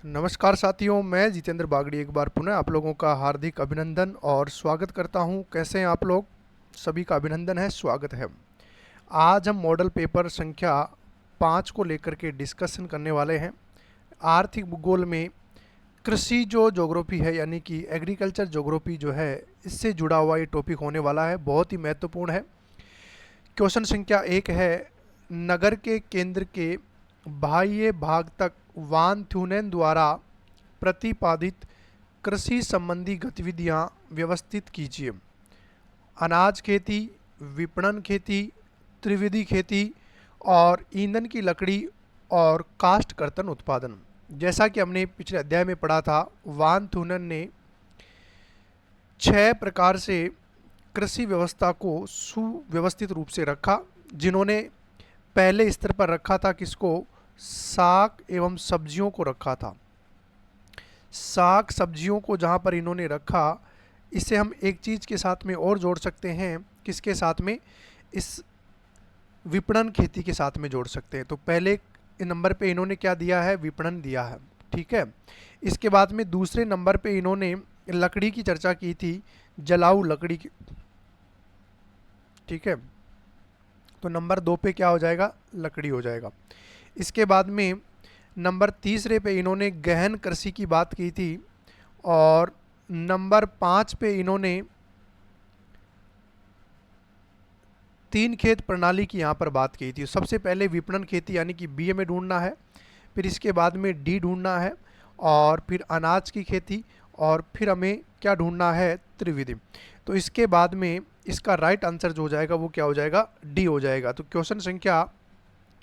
नमस्कार साथियों, मैं जितेंद्र बागड़ी एक बार पुनः आप लोगों का हार्दिक अभिनंदन और स्वागत करता हूं। कैसे हैं आप लोग? सभी का अभिनंदन है, स्वागत है। आज हम मॉडल पेपर संख्या 5 को लेकर के डिस्कशन करने वाले हैं। आर्थिक भूगोल में कृषि जो ज्योग्राफी है यानी कि एग्रीकल्चर ज्योग्राफी जो है, इससे जुड़ा हुआ ये टॉपिक होने वाला है, बहुत ही महत्वपूर्ण है। क्वेश्चन संख्या 1 है, नगर के केंद्र के बाह्य भाग तक वान थ्यूनेन द्वारा प्रतिपादित कृषि संबंधी गतिविधियां व्यवस्थित कीजिए। अनाज खेती, विपणन खेती, त्रिविधि खेती और ईंधन की लकड़ी और काष्ठ कर्तन उत्पादन। जैसा कि हमने पिछले अध्याय में पढ़ा था, वान थ्यूनेन ने 6 प्रकार से कृषि व्यवस्था को सुव्यवस्थित रूप से रखा, जिन्होंने पहले स्तर पर रखा था किसको? साग एवं सब्जियों को रखा था। साग सब्जियों को जहाँ पर इन्होंने रखा, इसे हम एक चीज़ के साथ में और जोड़ सकते हैं। किसके साथ में? इस विपणन खेती के साथ में जोड़ सकते हैं। तो पहले नंबर पे इन्होंने क्या दिया है? विपणन दिया है, ठीक है। इसके बाद में दूसरे नंबर पे इन्होंने लकड़ी की चर्चा की थी, जलाऊ लकड़ी की, ठीक है। तो नंबर 2 पे क्या हो जाएगा? लकड़ी हो जाएगा। इसके बाद में नंबर तीसरे पे इन्होंने गहन कृषि की बात की थी और नंबर 5 पे इन्होंने 3 खेत प्रणाली की यहाँ पर बात की थी। सबसे पहले विपणन खेती यानी कि बी में ढूंढना है, फिर इसके बाद में डी ढूंढना है और फिर अनाज की खेती और फिर हमें क्या ढूंढना है? त्रिविधि। तो इसके बाद में इसका राइट आंसर जो हो जाएगा वो क्या हो जाएगा? डी हो जाएगा। तो क्वेश्चन संख्या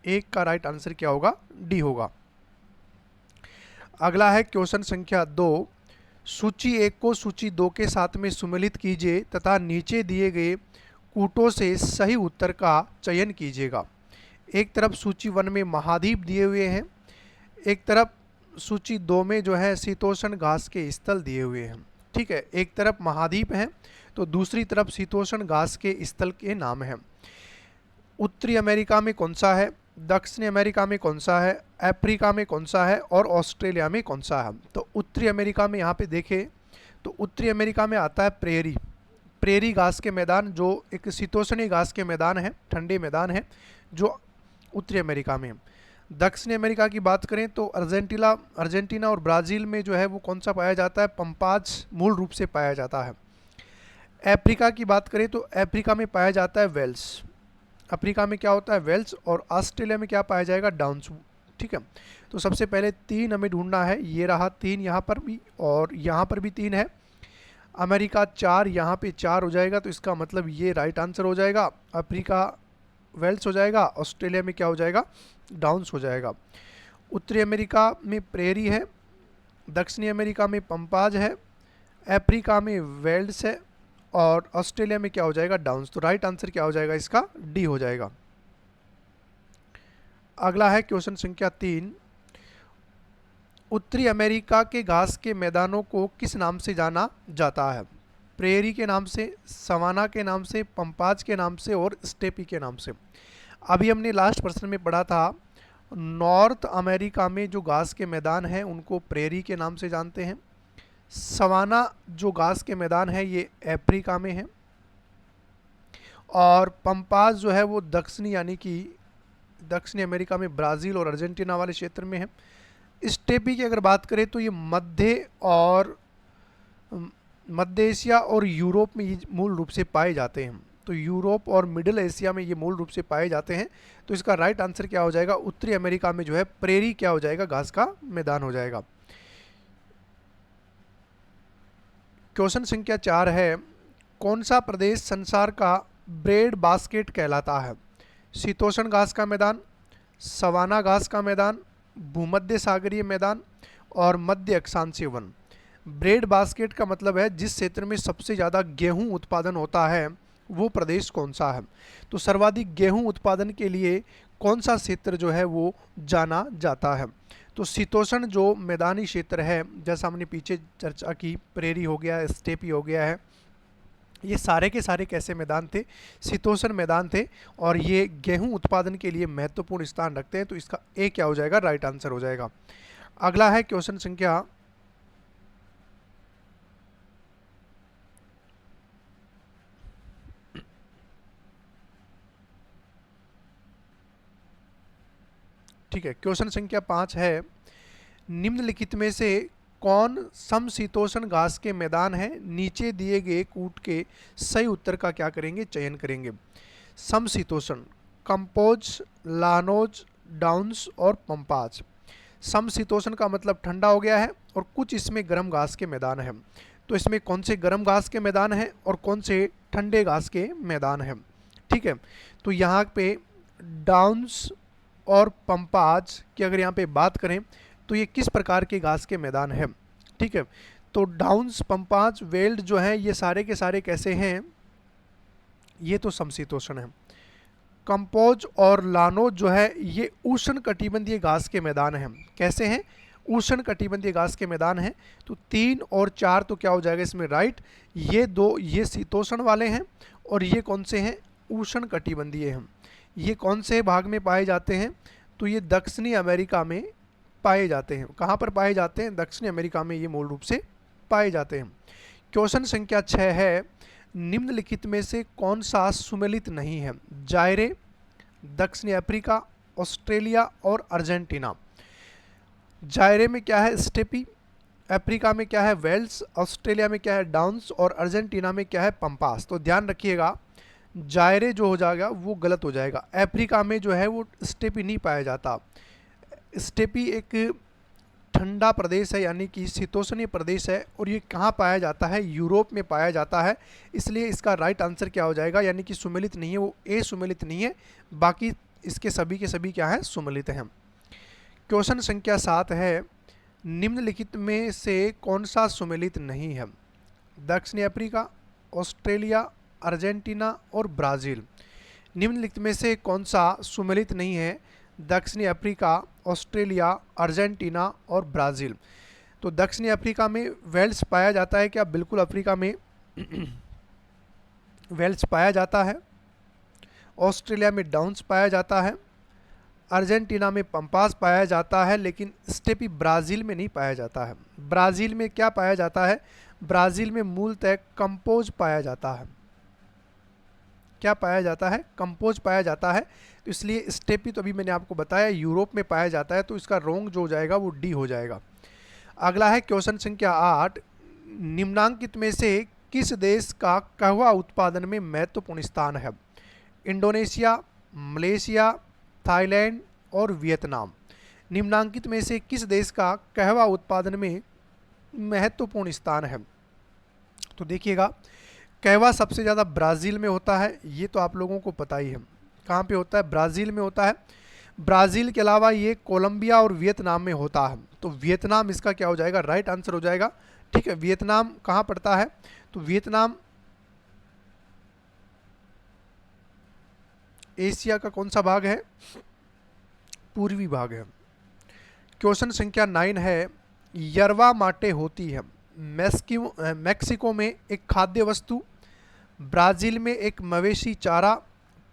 1 का राइट आंसर क्या होगा? डी होगा। अगला है क्वेश्चन संख्या 2, सूची 1 को सूची 2 के साथ में सुमेलित कीजिए तथा नीचे दिए गए कूटों से सही उत्तर का चयन कीजिएगा। एक तरफ सूची 1 में महाद्वीप दिए हुए हैं, एक तरफ सूची 2 में जो है शीतोष्ण घास के स्थल दिए हुए हैं, ठीक है। एक तरफ महाद्वीप हैं तो दूसरी तरफ शीतोष्ण घास के स्थल के नाम हैं। उत्तरी अमेरिका में कौन सा है? दक्षिणी अमेरिका में कौन सा है? अफ्रीका में कौन सा है? और ऑस्ट्रेलिया में कौन सा है? तो उत्तरी अमेरिका में यहाँ पे देखें तो उत्तरी अमेरिका में आता है प्रेरी, प्रेरी घास के मैदान, जो एक शीतोष्णी घास के मैदान है, ठंडे मैदान है जो उत्तरी अमेरिका में है। दक्षिणी अमेरिका की बात करें तो अर्जेंटीना और ब्राज़ील में जो है वो कौन सा पाया जाता है? पंपाज मूल रूप से पाया जाता है। अफ्रीका की बात करें तो अफ्रीका में पाया जाता है वेल्स, अफ्रीका में क्या होता है? वेल्स। और ऑस्ट्रेलिया में क्या पाया जाएगा? डाउन्स, ठीक है। तो सबसे पहले 3 हमें ढूंढना है, ये रहा 3 यहाँ पर भी और यहाँ पर भी 3 है। अमेरिका 4, यहाँ पे 4 हो जाएगा, तो इसका मतलब ये राइट आंसर हो जाएगा। अफ्रीका वेल्स हो जाएगा, ऑस्ट्रेलिया में क्या हो जाएगा? डाउन्स हो जाएगा। उत्तरी अमेरिका में प्रेरी है, दक्षिणी अमेरिका में पंपाज है, अफ्रीका में वेल्स है और ऑस्ट्रेलिया में क्या हो जाएगा? डाउन्स। तो राइट आंसर क्या हो जाएगा? इसका डी हो जाएगा। अगला है क्वेश्चन संख्या 3, उत्तरी अमेरिका के घास के मैदानों को किस नाम से जाना जाता है? प्रेरी के नाम से, सवाना के नाम से, पंपाज के नाम से और स्टेपी के नाम से। अभी हमने लास्ट प्रश्न में पढ़ा था, नॉर्थ अमेरिका में जो घास के मैदान हैं उनको प्रेरी के नाम से जानते हैं। सवाना जो घास के मैदान है ये अफ्रीका में है और पंपाज जो है वो दक्षिणी यानी कि दक्षिणी अमेरिका में ब्राज़ील और अर्जेंटीना वाले क्षेत्र में है। स्टेपी की अगर बात करें तो ये मध्य एशिया और यूरोप में ये मूल रूप से पाए जाते हैं। तो यूरोप और मिडिल एशिया में ये मूल रूप से पाए जाते हैं। तो इसका राइट आंसर क्या हो जाएगा? उत्तरी अमेरिका में जो है प्रेरी क्या हो जाएगा? घास का मैदान हो जाएगा। क्वेश्चन संख्या 4 है, कौन सा प्रदेश संसार का ब्रेड बास्केट कहलाता है? शीतोष्ण घास का मैदान, सवाना घास का मैदान, भूमध्य सागरीय मैदान और मध्य अक्षांशीय वन। ब्रेड बास्केट का मतलब है जिस क्षेत्र में सबसे ज़्यादा गेहूं उत्पादन होता है वो प्रदेश कौन सा है। तो सर्वाधिक गेहूं उत्पादन के लिए कौन सा क्षेत्र जो है वो जाना जाता है? तो शीतोष्ण जो मैदानी क्षेत्र है, जैसा हमने पीछे चर्चा की, प्रेरी हो गया, स्टेपी हो गया है, ये सारे के सारे कैसे मैदान थे? शीतोष्ण मैदान थे और ये गेहूं उत्पादन के लिए महत्वपूर्ण स्थान रखते हैं। तो इसका ए क्या हो जाएगा? राइट आंसर हो जाएगा। अगला है क्वेश्चन संख्या 5 है, निम्नलिखित में से कौन समशीतोष्ण घास के मैदान है? नीचे दिए गए कूट के सही उत्तर का क्या करेंगे? चयन करेंगे। समशीतोष्ण, कंपोज, लानोज, डाउन्स और पंपाज। समशीतोष्ण का मतलब ठंडा हो गया है और कुछ इसमें गर्म घास के मैदान हैं। तो इसमें कौन से गर्म घास के मैदान हैं और कौन से ठंडे घास के मैदान हैं? ठीक है, तो यहाँ पे डाउन्स और पंपाज की अगर यहाँ पे बात करें तो ये किस प्रकार के घास के मैदान हैं? ठीक है, तो डाउन्स, पंपाज, वेल्ड जो हैं ये सारे के सारे कैसे हैं? ये तो समशीतोष्ण है। कंपोज और लानो जो है ये उष्ण कटिबंधीय घास के मैदान हैं। कैसे हैं? उष्ण कटिबंधीय घास के मैदान हैं। तो 3 और 4 तो क्या हो जाएगा इसमें? राइट। ये दो ये शीतोष्ण वाले हैं और ये कौन से हैं? उष्ण कटिबंधीय हैं। ये कौन से भाग में पाए जाते हैं? तो ये दक्षिणी अमेरिका में पाए जाते हैं। कहाँ पर पाए जाते हैं? दक्षिणी अमेरिका में ये मूल रूप से पाए जाते हैं। क्वेश्चन संख्या 6 है, निम्नलिखित में से कौन सा सुमेलित नहीं है? जायरे, दक्षिणी अफ्रीका, ऑस्ट्रेलिया और अर्जेंटीना। जायरे में क्या है? स्टेपी, अफ्रीका में क्या है? वेल्स, ऑस्ट्रेलिया में क्या है? डाउन्स और अर्जेंटीना में क्या है? पंपास। तो ध्यान रखिएगा, जायरे जो हो जाएगा वो गलत हो जाएगा। अफ्रीका में जो है वो स्टेपी नहीं पाया जाता। स्टेपी एक ठंडा प्रदेश है, यानी कि शीतोष्णीय प्रदेश है और ये कहाँ पाया जाता है? यूरोप में पाया जाता है। इसलिए इसका राइट आंसर क्या हो जाएगा? यानी कि सुमेलित नहीं है, वो ए सुमेलित नहीं है, बाकी इसके सभी के सभी क्या है? सुमेलित हैं। क्वेश्चन संख्या 7 है, निम्नलिखित में से कौन सा सुमेलित नहीं है? दक्षिणी अफ्रीका, ऑस्ट्रेलिया, अर्जेंटीना और ब्राज़ील। निम्नलिखित में से कौन सा सुमेलित नहीं है? दक्षिणी अफ्रीका, ऑस्ट्रेलिया, अर्जेंटीना और ब्राज़ील। तो दक्षिणी अफ्रीका में वेल्स पाया जाता है क्या? बिल्कुल, अफ्रीका में वेल्स पाया जाता है। ऑस्ट्रेलिया में डाउन्स पाया जाता है। अर्जेंटीना में पंपास पाया जाता है, लेकिन स्टेपी ब्राज़ील में नहीं पाया जाता है। ब्राज़ील में क्या पाया जाता है? ब्राज़ील में मूलतः कंपोज पाया जाता है। क्या पाया जाता है? कंपोज पाया जाता है। तो इसलिए स्टेपी तो अभी मैंने आपको बताया यूरोप में पाया जाता है, तो इसका रोंग जो हो जाएगा वो डी हो जाएगा। अगला है क्वेश्चन संख्या 8, निम्नांकित में से किस देश का कहवा उत्पादन में महत्वपूर्ण स्थान है? इंडोनेशिया, मलेशिया, थाईलैंड और वियतनाम। निम्नांकित में से किस देश का कहवा उत्पादन में महत्वपूर्ण स्थान है? तो देखिएगा, कहवा सबसे ज़्यादा ब्राज़ील में होता है, ये तो आप लोगों को पता ही है। कहाँ पे होता है? ब्राज़ील में होता है। ब्राज़ील के अलावा ये कोलंबिया और वियतनाम में होता है। तो वियतनाम इसका क्या हो जाएगा? राइट आंसर हो जाएगा। ठीक है, वियतनाम कहाँ पड़ता है? तो वियतनाम एशिया का कौन सा भाग है? पूर्वी भाग है। क्वेश्चन संख्या 9 है, यरवा माटे होती है मैक्सिको में एक खाद्य वस्तु, ब्राज़ील में एक मवेशी चारा,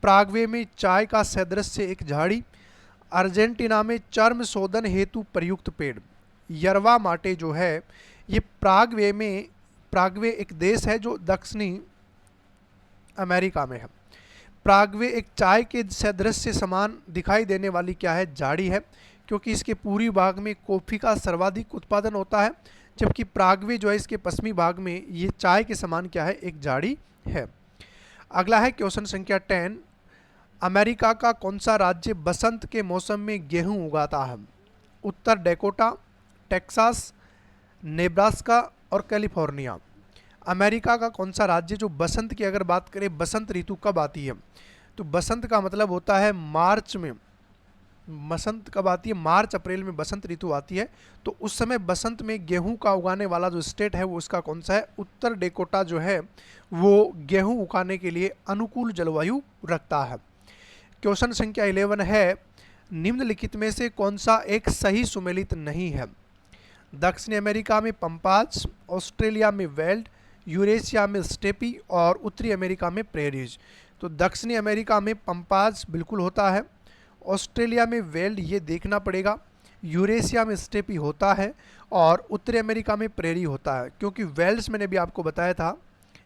प्रागवे में चाय का सदृश्य एक झाड़ी, अर्जेंटीना में चर्म शोधन हेतु प्रयुक्त पेड़। यरवा माटे जो है ये प्रागवे एक देश है जो दक्षिणी अमेरिका में है। प्रागवे एक चाय के सदृश्य समान दिखाई देने वाली क्या है? झाड़ी है, क्योंकि इसके पूर्वी भाग में कॉफ़ी का सर्वाधिक उत्पादन होता है, जबकि प्रागवे जो है इसके पश्चिमी भाग में ये चाय के समान क्या है? एक झाड़ी है। अगला है क्वेश्चन संख्या 10, अमेरिका का कौन सा राज्य बसंत के मौसम में गेहूं उगाता है? उत्तर डैकोटा, टेक्सास, नेब्रास्का और कैलिफोर्निया। अमेरिका का कौन सा राज्य जो बसंत की अगर बात करें, बसंत ऋतु कब आती है? तो बसंत का मतलब होता है मार्च में। बसंत कब आती है? मार्च अप्रैल में बसंत ऋतु आती है। तो उस समय बसंत में गेहूं का उगाने वाला जो स्टेट है वो उसका कौन सा है? उत्तर डेकोटा जो है वो गेहूं उगाने के लिए अनुकूल जलवायु रखता है। क्वेश्चन संख्या 11 है, निम्नलिखित में से कौन सा एक सही सुमेलित नहीं है? दक्षिणी अमेरिका में पंपाज, ऑस्ट्रेलिया में वेल्ड, यूरेशिया में स्टेपी और उत्तरी अमेरिका में प्रेरीज। तो दक्षिणी अमेरिका में पंपाज बिल्कुल होता है, ऑस्ट्रेलिया में वेल्ड ये देखना पड़ेगा, यूरेशिया में स्टेपी होता है और उत्तरी अमेरिका में प्रेरी होता है। क्योंकि वेल्स मैंने भी आपको बताया था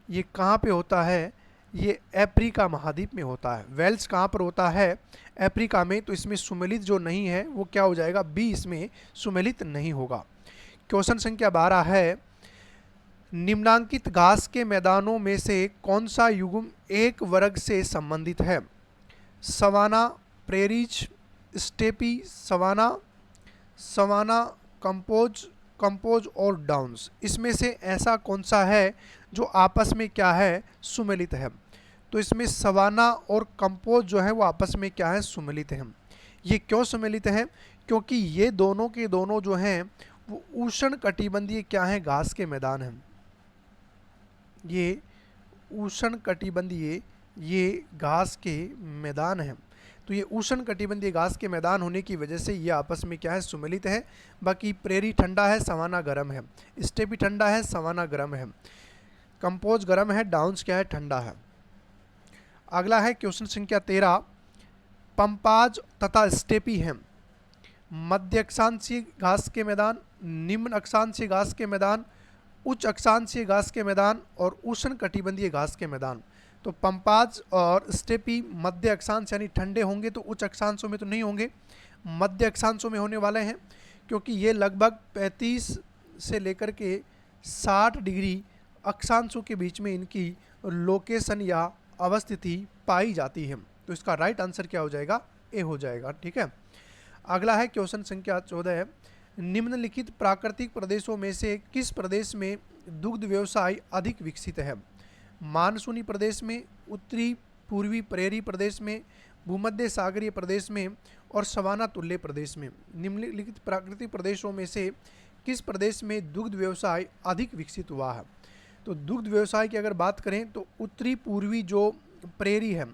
ये कहाँ पे होता है, ये अफ्रीका महाद्वीप में होता है। वेल्स कहाँ पर होता है, अफ्रीका में। तो इसमें सुमेलित जो नहीं है वो क्या हो जाएगा, बी इसमें सुमेलित नहीं होगा। क्वेश्चन संख्या 12 है, निम्नांकित घास के मैदानों में से कौन सा युग्म एक वर्ग से संबंधित है? Savanna, prairies, steppe, savanna, savanna, campos, campos और डाउन्स। इसमें से ऐसा कौन सा है जो आपस में क्या है, सुमेलित है? तो इसमें सवाना और कंपोज जो है वो आपस में क्या है, सुमेलित है। ये क्यों सुमेलित है? क्योंकि ये दोनों के दोनों जो हैं वो उष्ण कटिबंधीय क्या है, घास के मैदान हैं। ये उष्ण कटिबंधीय ये घास के मैदान हैं। तो ये उष्ण कटिबंधीय घास के मैदान होने की वजह से ये आपस में क्या है, सुमेलित है। बाकी प्रेरी ठंडा है, सवाना गर्म है, स्टेपी ठंडा है, सवाना गर्म है, कंपोज गर्म है, डाउन्स क्या है, ठंडा है। अगला है क्वेश्चन संख्या 13, पंपाज तथा स्टेपी हैं मध्य अक्षांशीय घास के मैदान, निम्न अक्षांशीय घास के मैदान, उच्च अक्षांशीय घास के मैदान और उष्ण कटिबंधीय घास के मैदान। तो पंपाज और स्टेपी मध्य अक्षांश यानी ठंडे होंगे, तो उच्च अक्षांशों में तो नहीं होंगे, मध्य अक्षांशों में होने वाले हैं। क्योंकि ये लगभग 35 से लेकर के 60 डिग्री अक्षांशों के बीच में इनकी लोकेशन या अवस्थिति पाई जाती है। तो इसका राइट आंसर क्या हो जाएगा, ए हो जाएगा। ठीक है। अगला है क्वेश्चन संख्या 14, निम्नलिखित प्राकृतिक प्रदेशों में से किस प्रदेश में दुग्ध व्यवसाय अधिक विकसित है? मानसूनी प्रदेश में, उत्तरी पूर्वी प्रेरी प्रदेश में, भूमध्य सागरीय प्रदेश में और सवाना तुल्य प्रदेश में। निम्नलिखित प्राकृतिक प्रदेशों में से किस प्रदेश में दुग्ध व्यवसाय अधिक विकसित हुआ है? तो दुग्ध व्यवसाय की अगर बात करें तो उत्तरी पूर्वी जो प्रेरी है,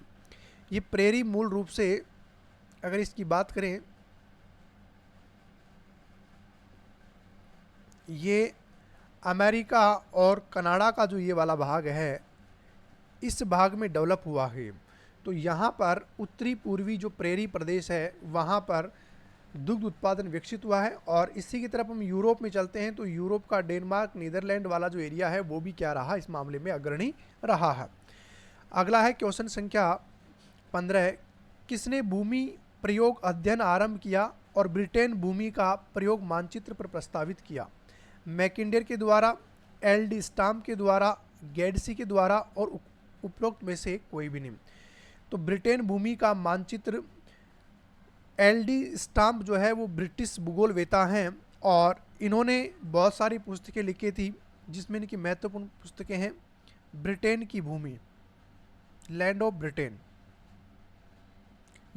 ये प्रेरी मूल रूप से अगर इसकी बात करें, ये अमेरिका और कनाडा का जो ये वाला भाग है, इस भाग में डेवलप हुआ है। तो यहाँ पर उत्तरी पूर्वी जो प्रेरी प्रदेश है वहाँ पर दुग्ध उत्पादन विकसित हुआ है। और इसी की तरफ हम यूरोप में चलते हैं तो यूरोप का डेनमार्क, नीदरलैंड वाला जो एरिया है वो भी क्या रहा, इस मामले में अग्रणी रहा है। अगला है क्वेश्चन संख्या 15, किसने भूमि प्रयोग अध्ययन आरंभ किया और ब्रिटेन भूमि का प्रयोग मानचित्र पर प्रस्तावित किया? मैकिंडर के द्वारा, एल.डी. स्टाम्प के द्वारा, गेडसी के द्वारा और उपरोक्त में से कोई भी नहीं। तो ब्रिटेन भूमि का मानचित्र एल.डी. स्टाम्प जो है वो ब्रिटिश भूगोलवेता हैं और इन्होंने बहुत सारी पुस्तकें लिखी थी जिसमें इनकी महत्वपूर्ण पुस्तकें हैं ब्रिटेन की भूमि, लैंड ऑफ ब्रिटेन,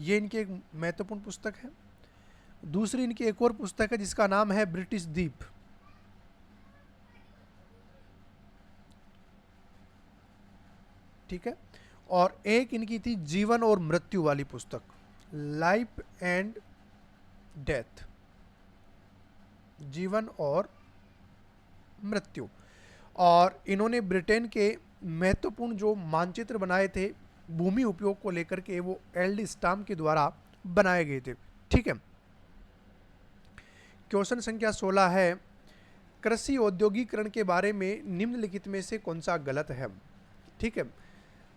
ये इनकी एक महत्वपूर्ण पुस्तक है। दूसरी इनकी एक और पुस्तक है जिसका नाम है ब्रिटिश द्वीप। ठीक है। और एक इनकी थी जीवन और मृत्यु वाली पुस्तक, लाइफ एंड डेथ, जीवन और मृत्यु। और इन्होंने ब्रिटेन के महत्वपूर्ण जो मानचित्र बनाए थे भूमि उपयोग को लेकर के, वो एल.डी. स्टाम्प के द्वारा बनाए गए थे। ठीक है। क्वेश्चन संख्या 16 है, कृषि औद्योगिकरण के बारे में निम्नलिखित में से कौन सा गलत है? ठीक है।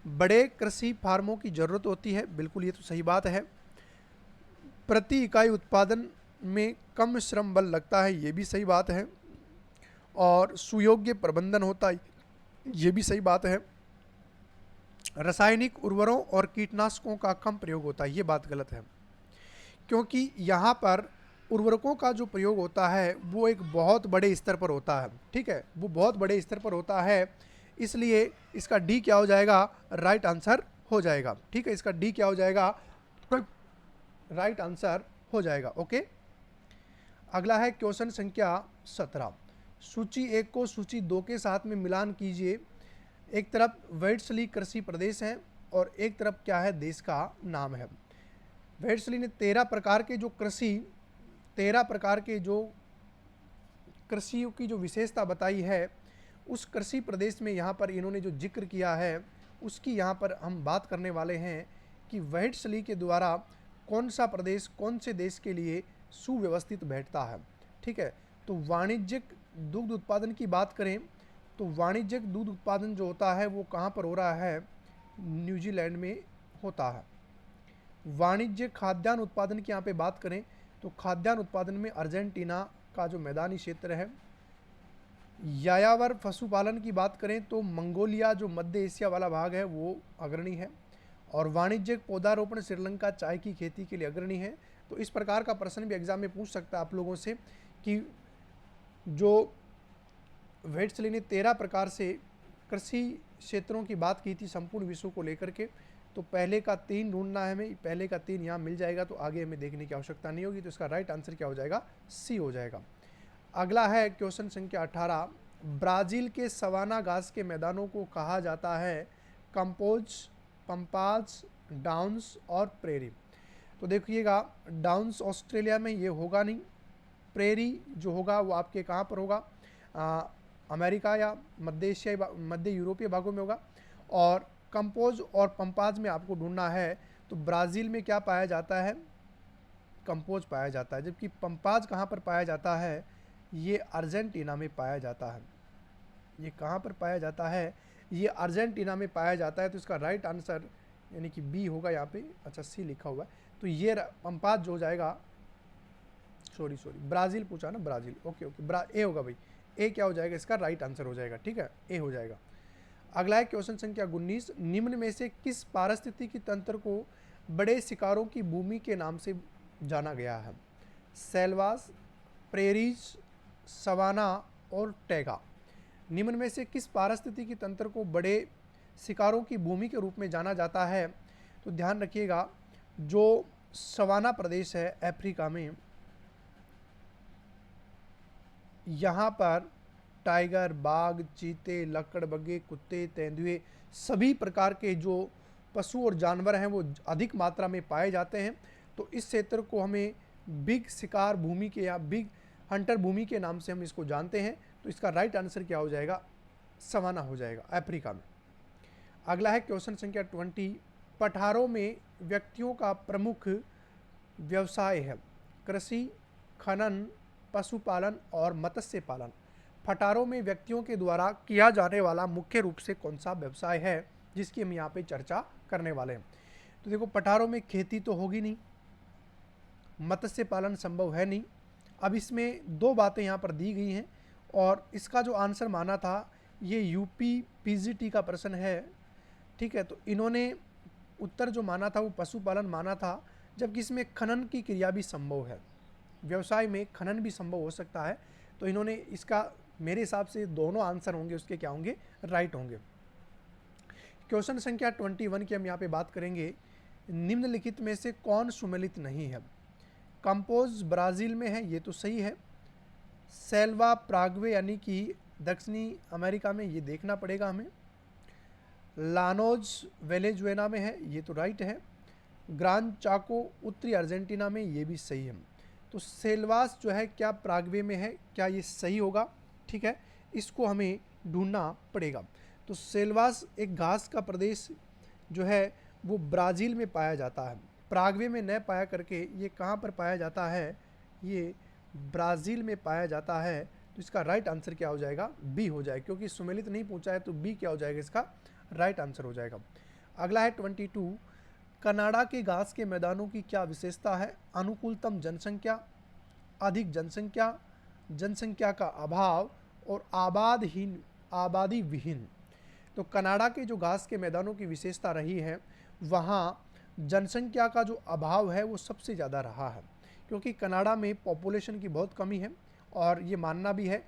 बड़े कृषि फार्मों की जरूरत होती है, बिल्कुल ये तो सही बात है। प्रति इकाई उत्पादन में कम श्रम बल लगता है, ये भी सही बात है। और सुयोग्य प्रबंधन होता है, ये भी सही बात है। रासायनिक उर्वरों और कीटनाशकों का कम प्रयोग होता है, ये बात गलत है। क्योंकि यहाँ पर उर्वरकों का जो प्रयोग होता है वो एक बहुत बड़े स्तर पर होता है। ठीक है, वो बहुत बड़े स्तर पर होता है, इसलिए इसका डी क्या हो जाएगा, राइट आंसर हो जाएगा। ठीक है, इसका डी क्या हो जाएगा, राइट आंसर हो जाएगा। ओके। अगला है क्वेश्चन संख्या 17, सूची 1 को सूची 2 के साथ में मिलान कीजिए। एक तरफ वेट्सली कृषि प्रदेश है और एक तरफ क्या है, देश का नाम है। वेट्सली ने 13 प्रकार के जो कृषियों की जो विशेषता बताई है, उस कृषि प्रदेश में यहाँ पर इन्होंने जो जिक्र किया है उसकी यहाँ पर हम बात करने वाले हैं कि वेट्सली के द्वारा कौन सा प्रदेश कौन से देश के लिए सुव्यवस्थित बैठता है। ठीक है, तो वाणिज्यिक दुग्ध उत्पादन की बात करें तो वाणिज्यिक दूध उत्पादन जो होता है वो कहाँ पर हो रहा है, न्यूजीलैंड में होता है। वाणिज्यिक खाद्यान्न उत्पादन की यहाँ पे बात करें तो खाद्यान्न उत्पादन में अर्जेंटीना का जो मैदानी क्षेत्र है। यायावर पशुपालन की बात करें तो मंगोलिया जो मध्य एशिया वाला भाग है वो अग्रणी है। और वाणिज्यिक पौधारोपण श्रीलंका चाय की खेती के लिए अग्रणी है। तो इस प्रकार का प्रश्न भी एग्जाम में पूछ सकता है आप लोगों से कि जो वेट्सली ने 13 प्रकार से कृषि क्षेत्रों की बात की थी संपूर्ण विश्व को लेकर के, तो पहले का 3 ढूंढना है हमें, पहले का 3 यहाँ मिल जाएगा तो आगे हमें देखने की आवश्यकता नहीं होगी। तो इसका राइट आंसर क्या हो जाएगा, सी हो जाएगा। अगला है क्वेश्चन संख्या 18, ब्राज़ील के सवाना घास के मैदानों को कहा जाता है कंपोज, पंपाज, डाउन्स और प्रेरी। तो देखिएगा डाउन्स ऑस्ट्रेलिया में ये होगा नहीं, प्रेरी जो होगा वो आपके कहाँ पर होगा, अमेरिका या मध्य एशियाई मध्य यूरोपीय भागों में होगा। और कंपोज और पंपाज में आपको ढूंढना है तो ब्राज़ील में क्या पाया जाता है, कंपोज पाया जाता है, जबकि पंपाज कहाँ पर पाया जाता है, ये अर्जेंटीना में पाया जाता है। ये कहाँ पर पाया जाता है, ये अर्जेंटीना में पाया जाता है। तो इसका राइट आंसर यानी कि बी होगा यहाँ पे, अच्छा सी लिखा हुआ है तो ये पंपाज जो हो जाएगा, सॉरी ब्राज़ील पूछा ना, ब्राज़ील, ओके ए होगा भाई, ए क्या हो जाएगा, इसका राइट आंसर हो जाएगा। ठीक है, ए हो जाएगा। अगला है क्वेश्चन संख्या 19, निम्न में से किस पारिस्थितिकी तंत्र को बड़े शिकारों की भूमि के नाम से जाना गया है, सेल्वास, प्रेरीज, सवाना और टैगा। निम्न में से किस पारिस्थितिकी तंत्र को बड़े शिकारों की भूमि के रूप में जाना जाता है, तो ध्यान रखिएगा जो सवाना प्रदेश है अफ्रीका में, यहाँ पर टाइगर, बाघ, चीते, लकड़बग्गे, कुत्ते, तेंदुए सभी प्रकार के जो पशु और जानवर हैं वो अधिक मात्रा में पाए जाते हैं। तो इस क्षेत्र को हमें बिग शिकार भूमि के या बिग हंटर भूमि के नाम से हम इसको जानते हैं। तो इसका राइट आंसर क्या हो जाएगा, सवाना हो जाएगा अफ्रीका में। अगला है क्वेश्चन संख्या 20, पठारों में व्यक्तियों का प्रमुख व्यवसाय है कृषि, खनन, पशुपालन और मत्स्य पालन। पठारों में व्यक्तियों के द्वारा किया जाने वाला मुख्य रूप से कौन सा व्यवसाय है जिसकी हम यहाँ पे चर्चा करने वाले हैं। तो देखो पठारों में खेती तो होगी नहीं, मत्स्य पालन संभव है नहीं। अब इसमें दो बातें यहाँ पर दी गई हैं और इसका जो आंसर माना था ये यूपी पीजीटी का प्रश्न है। ठीक है, तो इन्होंने उत्तर जो माना था वो पशुपालन माना था, जबकि इसमें खनन की क्रिया भी संभव है, व्यवसाय में खनन भी संभव हो सकता है। तो इन्होंने इसका मेरे हिसाब से दोनों आंसर होंगे उसके क्या होंगे, राइट होंगे। क्वेश्चन संख्या 21 की हम यहाँ पे बात करेंगे, निम्नलिखित में से कौन सुमेलित नहीं है, कंपोज ब्राज़ील में है, ये तो सही है। सेल्वा प्राग्वे यानी कि दक्षिणी अमेरिका में, ये देखना पड़ेगा हमें। लानोज वेनेजुएला में है, ये तो राइट है। ग्रान चाको उत्तरी अर्जेंटीना में, ये भी सही है। तो सेल्वास जो है क्या प्राग्वे में है, क्या ये सही होगा, ठीक है, इसको हमें ढूंढना पड़ेगा। तो सेल्वास एक घास का प्रदेश जो है वो ब्राज़ील में पाया जाता है, प्राग्वे में न पाया करके ये कहाँ पर पाया जाता है, ये ब्राज़ील में पाया जाता है। तो इसका राइट आंसर क्या हो जाएगा, बी हो जाएगा, क्योंकि सुमेलित नहीं पूछा है तो बी क्या हो जाएगा, इसका राइट आंसर हो जाएगा। अगला है 22, कनाडा के घास के मैदानों की क्या विशेषता है, अनुकूलतम जनसंख्या, अधिक जनसंख्या, जनसंख्या का अभाव और आबादी विहीन। तो कनाडा के जो घास के मैदानों की विशेषता रही है वहाँ जनसंख्या का जो अभाव है वो सबसे ज़्यादा रहा है, क्योंकि कनाडा में पॉपुलेशन की बहुत कमी है और ये मानना भी है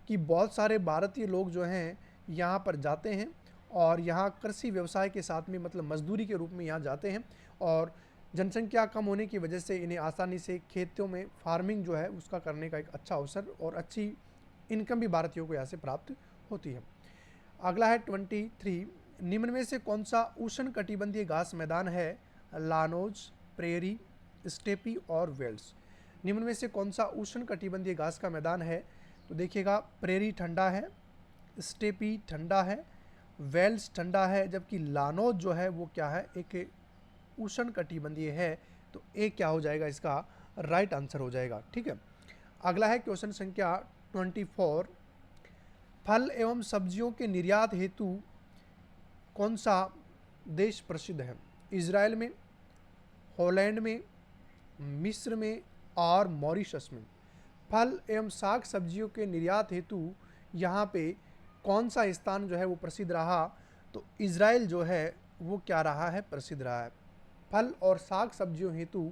कि बहुत सारे भारतीय लोग जो हैं यहाँ पर जाते हैं और यहाँ कृषि व्यवसाय के साथ में मतलब मजदूरी के रूप में यहाँ जाते हैं, और जनसंख्या कम होने की वजह से इन्हें आसानी से खेतों में फार्मिंग जो है उसका करने का एक अच्छा अवसर और अच्छी इनकम भी भारतीयों को यहाँ से प्राप्त होती है। अगला है 23, निम्न में से कौन सा उष्ण कटिबंधीय घास मैदान है, लानोज, प्रेरी, स्टेपी और वेल्स। निम्न में से कौन सा उष्ण कटिबंधीय घास का मैदान है, तो देखिएगा प्रेरी ठंडा है, स्टेपी ठंडा है, वेल्स ठंडा है, जबकि लानोज जो है वो क्या है, एक उष्ण कटिबंधीय है। तो ए क्या हो जाएगा इसका राइट आंसर हो जाएगा। ठीक है, अगला है क्वेश्चन संख्या 24। फल एवं सब्जियों के निर्यात हेतु कौन सा देश प्रसिद्ध है? इजराइल में, हॉलैंड में, मिस्र में और मॉरिशस में। फल एवं साग सब्जियों के निर्यात हेतु यहाँ पे कौन सा स्थान जो है वो प्रसिद्ध रहा? तो इजराइल जो है वो क्या रहा है? प्रसिद्ध रहा है। फल और साग सब्जियों हेतु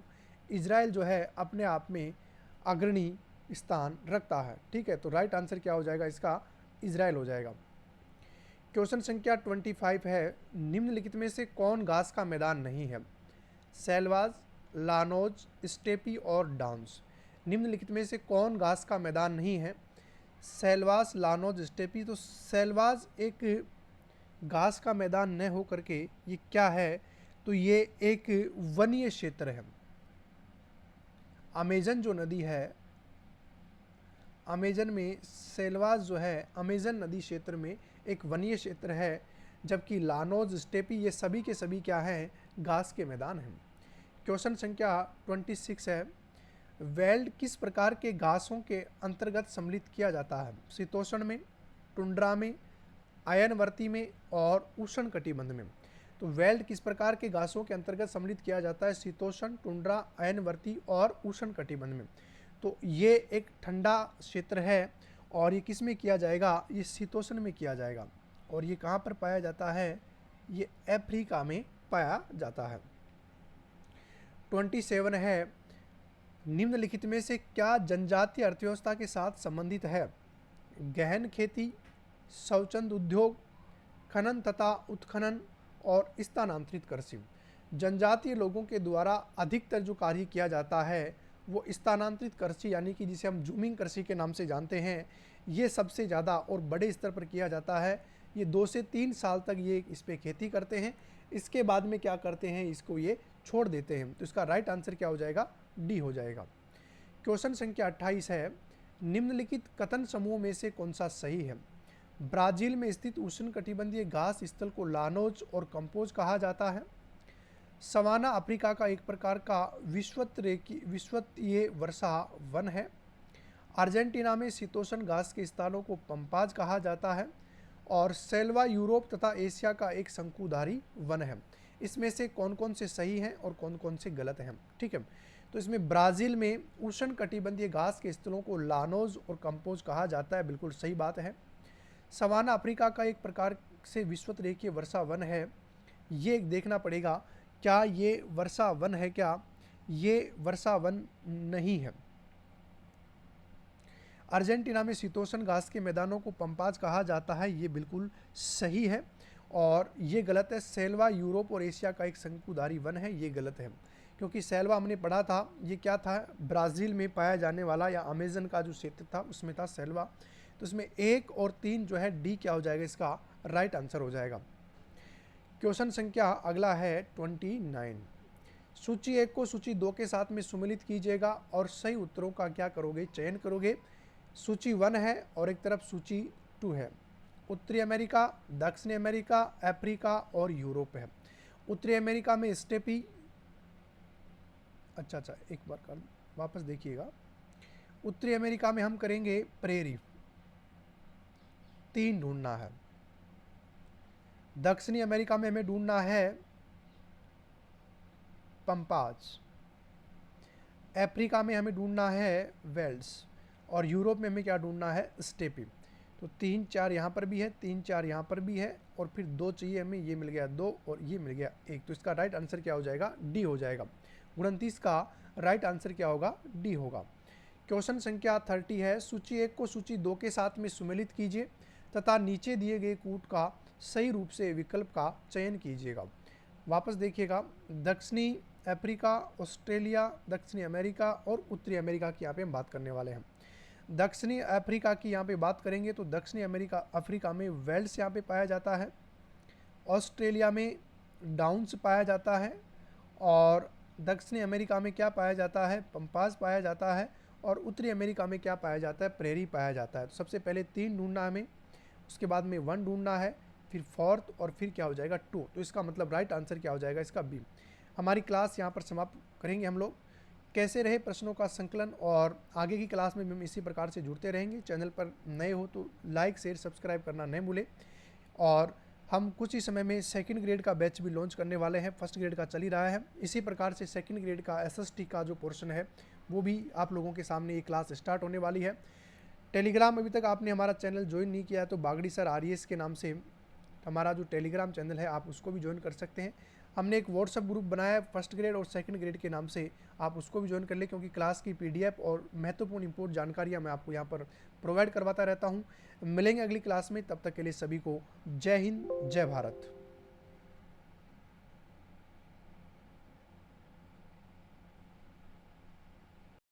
इजराइल जो है अपने आप में अग्रणी स्थान रखता है। ठीक है, तो राइट आंसर क्या हो जाएगा इसका? इजराइल हो जाएगा। क्वेश्चन संख्या 25 है, निम्नलिखित में से कौन घास का मैदान नहीं है? सेल्वाज, लानोज, स्टेपी और डाउन्स। निम्नलिखित में से कौन घास का मैदान नहीं है? Selvas, llanos, steppe. तो सेल्वाज एक घास का मैदान न हो करके ये क्या है? तो ये एक वनीय क्षेत्र है। अमेजन जो नदी है, अमेजन में सेल्वास जो है अमेजन नदी क्षेत्र में एक वनीय क्षेत्र है, जबकि लानोज, स्टेपी ये सभी के सभी क्या हैं? घास के मैदान हैं। क्वेश्चन संख्या 26 है, वेल्ड किस प्रकार के घासों के अंतर्गत सम्मिलित किया जाता है? शीतोष्ण में, टुंड्रा में, अयनवर्ती में और उष्णकटिबंध में। तो वेल्ड किस प्रकार के घासों के अंतर्गत सम्मिलित किया जाता है? शीतोष्ण, टुंड्रा, अयनवर्ती और उष्णकटिबंध में। तो ये एक ठंडा क्षेत्र है और ये किस में किया जाएगा? ये शीतोष्ण में किया जाएगा। और ये कहाँ पर पाया जाता है? ये अफ्रीका में पाया जाता है। 27 है, निम्नलिखित में से क्या जनजातीय अर्थव्यवस्था के साथ संबंधित है? गहन खेती, स्वच्छंद उद्योग, खनन तथा उत्खनन और स्थानांतरित कृषि। जनजातीय लोगों के द्वारा अधिकतर जो कार्य किया जाता है वो स्थानांतरित कृषि यानी कि जिसे हम जूमिंग कृषि के नाम से जानते हैं, ये सबसे ज़्यादा और बड़े स्तर पर किया जाता है। ये 2 से 3 साल तक ये इस पर खेती करते हैं, इसके बाद में क्या करते हैं? इसको ये छोड़ देते हैं। तो इसका राइट आंसर क्या हो जाएगा? डी हो जाएगा। क्वेश्चन संख्या 28 है, निम्नलिखित कथन समूह में से कौन सा सही है? ब्राज़ील में स्थित उष्णकटिबंधीय घास स्थल को लानोज और कंपोज कहा जाता है। सवाना अफ्रीका का एक प्रकार का विश्वत्तीय वर्षा वन है। अर्जेंटीना में शीतोष्ण घास के स्थानों को पंपाज कहा जाता है। और सेल्वा यूरोप तथा एशिया का एक शंकुधारी वन है। इसमें से कौन कौन से सही हैं और कौन कौन से गलत हैं? ठीक है, तो इसमें ब्राज़ील में उष्णकटिबंधीय घास के स्थलों को लानोज और कंपोज कहा जाता है, बिल्कुल सही बात है। सवाना अफ्रीका का एक प्रकार से विश्वतरेखीय वर्षा वन है, ये देखना पड़ेगा क्या ये वर्षा वन है? क्या ये वर्षा वन नहीं है। अर्जेंटीना में शीतोष्ण घास के मैदानों को पंपाज कहा जाता है, ये बिल्कुल सही है। और ये गलत है, सेल्वा यूरोप और एशिया का एक शंकुधारी वन है, ये गलत है। क्योंकि सेल्वा हमने पढ़ा था, ये क्या था? ब्राज़ील में पाया जाने वाला या अमेजन का जो क्षेत्र था उसमें था सेल्वा। तो इसमें 1 और 3 जो है डी क्या हो जाएगा? इसका राइट आंसर हो जाएगा। क्वेश्चन संख्या अगला है 29। सूची 1 को सूची 2 के साथ में सम्मिलित कीजिएगा और सही उत्तरों का क्या करोगे? चयन करोगे। सूची 1 है और एक तरफ सूची 2 है। उत्तरी अमेरिका, दक्षिणी अमेरिका, अफ्रीका और यूरोप है। उत्तरी अमेरिका में स्टेपी, अच्छा एक बार कर वापस देखिएगा। उत्तरी अमेरिका में हम करेंगे प्रेरी, 3 ढूंढना है। दक्षिणी अमेरिका में हमें ढूंढना है पंपाज। अफ्रीका में हमें ढूंढना है वेल्स और यूरोप में हमें क्या ढूंढना है? स्टेपी। तो 3 4 यहाँ पर भी है, 3 4 यहाँ पर भी है और फिर 2 चाहिए हमें, ये मिल गया 2 और ये मिल गया 1। तो इसका राइट आंसर क्या हो जाएगा? डी हो जाएगा। 29 का राइट आंसर क्या होगा? डी होगा। क्वेश्चन संख्या 30 है, सूची 1 को सूची 2 के साथ में सम्मिलित कीजिए तथा नीचे दिए गए कूट का सही रूप से विकल्प का चयन कीजिएगा। वापस देखिएगा, दक्षिणी अफ्रीका, ऑस्ट्रेलिया, दक्षिणी अमेरिका और उत्तरी अमेरिका की यहाँ पे हम बात करने वाले हैं। दक्षिणी अफ्रीका की यहाँ पे बात करेंगे तो दक्षिणी अफ्रीका में वेल्स यहाँ पे पाया जाता है। ऑस्ट्रेलिया में डाउन्स पाया जाता है और दक्षिणी अमेरिका में क्या पाया जाता है? पंपाज पाया जाता है। और उत्तरी अमेरिका में क्या पाया जाता है? प्रेरी पाया जाता है। तो सबसे पहले 3 ढूंढना हमें, उसके बाद में 1 ढूंढना है, फिर 4th और फिर क्या हो जाएगा? 2। तो इसका मतलब राइट आंसर क्या हो जाएगा? इसका बी। हमारी क्लास यहाँ पर समाप्त करेंगे हम लोग। कैसे रहे प्रश्नों का संकलन, और आगे की क्लास में भी हम इसी प्रकार से जुड़ते रहेंगे। चैनल पर नए हो तो लाइक शेयर सब्सक्राइब करना नहीं भूलें। और हम कुछ ही समय में सेकंड ग्रेड का बैच भी लॉन्च करने वाले हैं, फर्स्ट ग्रेड का चल ही रहा है। इसी प्रकार से सेकंड ग्रेड का एसएसटी का जो पोर्शन है वो भी आप लोगों के सामने ये क्लास स्टार्ट होने वाली है। टेलीग्राम अभी तक आपने हमारा चैनल ज्वाइन नहीं किया है तो बागड़ी सर आरईएस के नाम से हमारा जो टेलीग्राम चैनल है आप उसको भी ज्वाइन कर सकते हैं। हमने एक व्हाट्सएप ग्रुप बनाया है फर्स्ट ग्रेड और सेकंड ग्रेड के नाम से, आप उसको भी ज्वाइन कर लें, क्योंकि क्लास की पीडीएफ और महत्वपूर्ण इंपोर्ट जानकारियाँ मैं आपको यहाँ पर प्रोवाइड करवाता रहता हूँ। मिलेंगे अगली क्लास में, तब तक के लिए सभी को जय हिंद जय भारत।